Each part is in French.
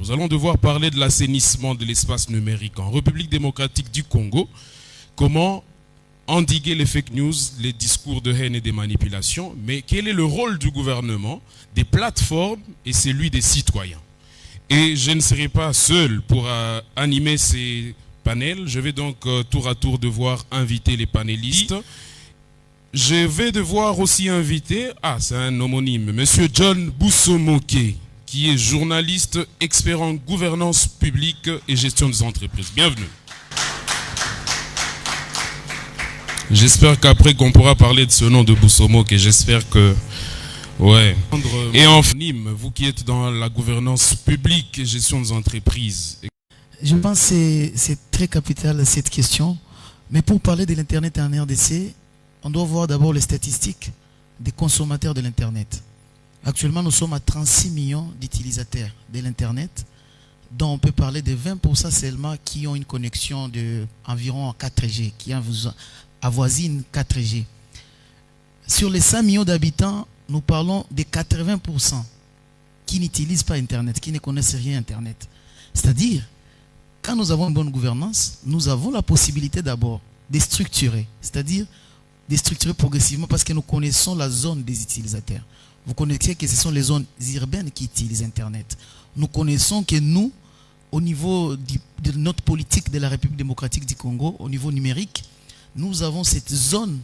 Nous allons devoir parler de l'assainissement de l'espace numérique en République démocratique du Congo. Comment endiguer les fake news, les discours de haine et des manipulations, mais quel est le rôle du gouvernement, des plateformes et celui des citoyens? Et je ne serai pas seul pour animer ces panels. Je vais donc tour à tour devoir inviter les panélistes. Je vais devoir aussi inviter, c'est un homonyme, Monsieur John Boussomoké, qui est journaliste, expert en gouvernance publique et gestion des entreprises. Bienvenue. J'espère qu'après qu'on pourra parler de ce nom de Boussomoké, j'espère que... Ouais. Et enfin, vous qui êtes dans la gouvernance publique et gestion des entreprises. Je pense que c'est très capital cette question. Mais pour parler de l'Internet en RDC, on doit voir d'abord les statistiques des consommateurs de l'Internet. Actuellement, nous sommes à 36 millions d'utilisateurs de l'Internet, dont on peut parler de 20% seulement qui ont une connexion d'environ 4G, qui avoisine 4G. Sur les 5 millions d'habitants, nous parlons de 80% qui n'utilisent pas Internet, qui ne connaissent rien Internet. C'est-à-dire, quand nous avons une bonne gouvernance, nous avons la possibilité d'abord de structurer, c'est-à-dire de structurer progressivement parce que nous connaissons la zone des utilisateurs. Vous connaissez que ce sont les zones urbaines qui utilisent Internet. Nous connaissons que nous, au niveau de notre politique de la République démocratique du Congo, au niveau numérique, nous avons cette zone,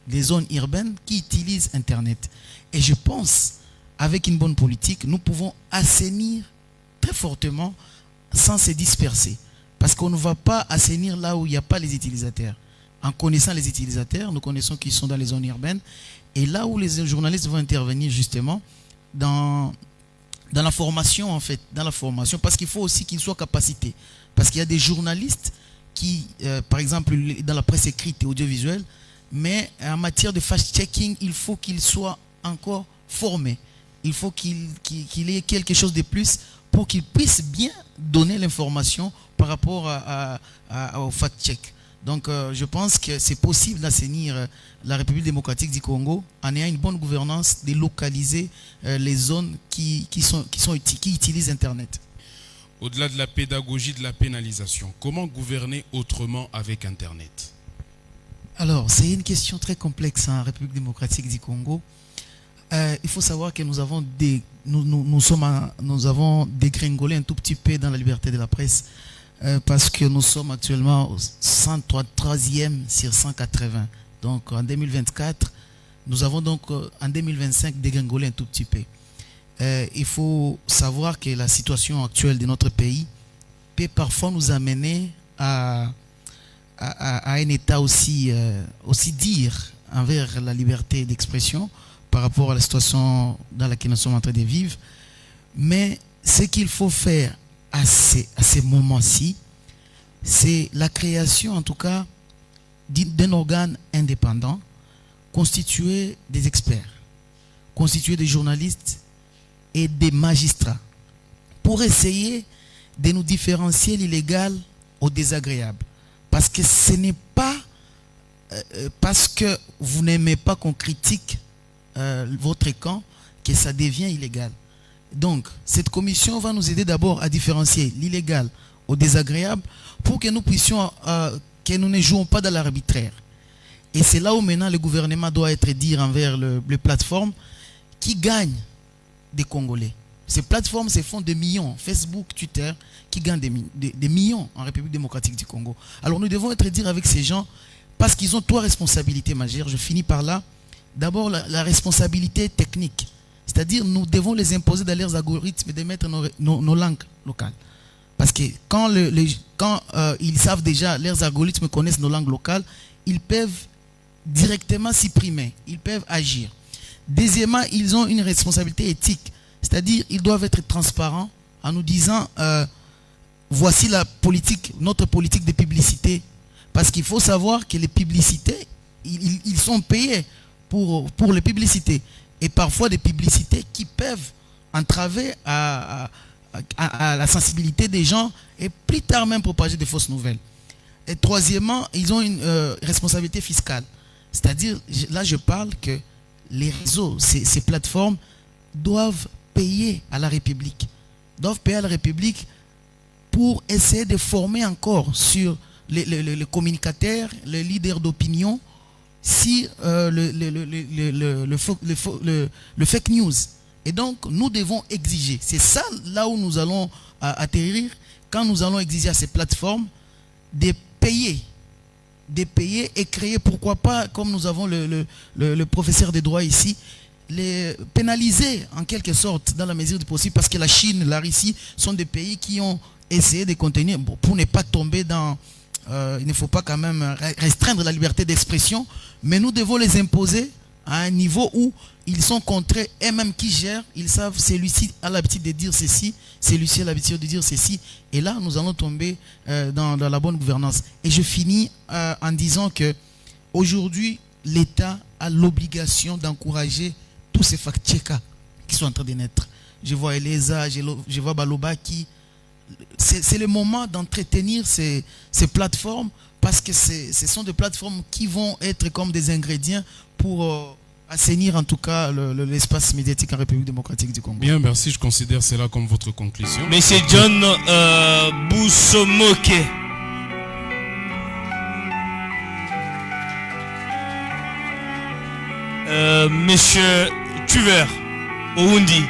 les zones urbaines qui utilisent Internet. Et je pense, avec une bonne politique, nous pouvons assainir très fortement sans se disperser. Parce qu'on ne va pas assainir là où il n'y a pas les utilisateurs. En connaissant les utilisateurs, nous connaissons qu'ils sont dans les zones urbaines. Et là où les journalistes vont intervenir justement, dans la formation en fait, dans la formation, parce qu'il faut aussi qu'ils soient capacités. Parce qu'il y a des journalistes qui, par exemple, dans la presse écrite et audiovisuelle, mais en matière de fact-checking, il faut qu'ils soient encore formés. Il faut qu'il ait quelque chose de plus pour qu'ils puissent bien donner l'information par rapport au fact-check. Donc, je pense que c'est possible d'assainir la République démocratique du Congo en ayant une bonne gouvernance, de localiser les zones qui utilisent Internet. Au-delà de la pédagogie, de la pénalisation, comment gouverner autrement avec Internet? Alors, c'est une question très complexe en République démocratique du Congo. Il faut savoir que nous avons dégringolé un tout petit peu dans la liberté de la presse parce que nous sommes actuellement au 103e sur 180. Donc en 2024, nous avons donc en 2025 dégringolé un tout petit peu. Il faut savoir que la situation actuelle de notre pays peut parfois nous amener à un état aussi dire envers la liberté d'expression par rapport à la situation dans laquelle nous sommes en train de vivre. Mais ce qu'il faut faire à ces moments-ci, c'est la création en tout cas d'un organe indépendant constitué des experts, constitué des journalistes et des magistrats pour essayer de nous différencier l'illégal au désagréable. Parce que ce n'est pas parce que vous n'aimez pas qu'on critique votre camp que ça devient illégal. Donc, cette commission va nous aider d'abord à différencier l'illégal au désagréable pour que nous puissions, que nous ne jouons pas dans l'arbitraire. Et c'est là où maintenant le gouvernement doit être dire envers les plateformes qui gagnent des Congolais. Ces plateformes se font des millions, Facebook, Twitter, qui gagnent des millions en République démocratique du Congo. Alors nous devons être dire avec ces gens, parce qu'ils ont trois responsabilités majeures. Je finis par là. D'abord, la responsabilité technique. C'est-à-dire, nous devons les imposer dans leurs algorithmes et de mettre nos langues locales. Parce que quand ils savent déjà, leurs algorithmes connaissent nos langues locales, ils peuvent directement supprimer, ils peuvent agir. Deuxièmement, ils ont une responsabilité éthique. C'est-à-dire, ils doivent être transparents en nous disant, voici la politique, notre politique de publicité. Parce qu'il faut savoir que les publicités, ils sont payés pour les publicités. Et parfois des publicités qui peuvent entraver à la sensibilité des gens et plus tard même propager des fausses nouvelles. Et troisièmement, ils ont une responsabilité fiscale. C'est-à-dire, là je parle que les réseaux, ces plateformes doivent payer à la République. doivent payer à la République pour essayer de former encore sur les communicateurs, les leaders d'opinion, si le fake news. Et donc, nous devons exiger. C'est ça là où nous allons atterrir, quand nous allons exiger à ces plateformes de payer et créer, pourquoi pas, comme nous avons le professeur des droits ici, les pénaliser en quelque sorte dans la mesure du possible, parce que la Chine, la Russie sont des pays qui ont essayé de contenir, bon, pour ne pas tomber dans... il ne faut pas quand même restreindre la liberté d'expression, mais nous devons les imposer à un niveau où ils sont contrés, et même qui gèrent, ils savent, celui-ci a l'habitude de dire ceci, celui-ci a l'habitude de dire ceci, et là nous allons tomber dans la bonne gouvernance. Et je finis en disant que aujourd'hui l'État a l'obligation d'encourager tous ces fact-checkers qui sont en train de naître. Je vois Eleza, je vois Baloba qui... C'est le moment d'entretenir ces plateformes, parce que ce sont des plateformes qui vont être comme des ingrédients pour assainir en tout cas l'espace médiatique en République démocratique du Congo. Bien, merci, je considère cela comme votre conclusion. Monsieur John Boussomoke. Monsieur Tuver Oundi.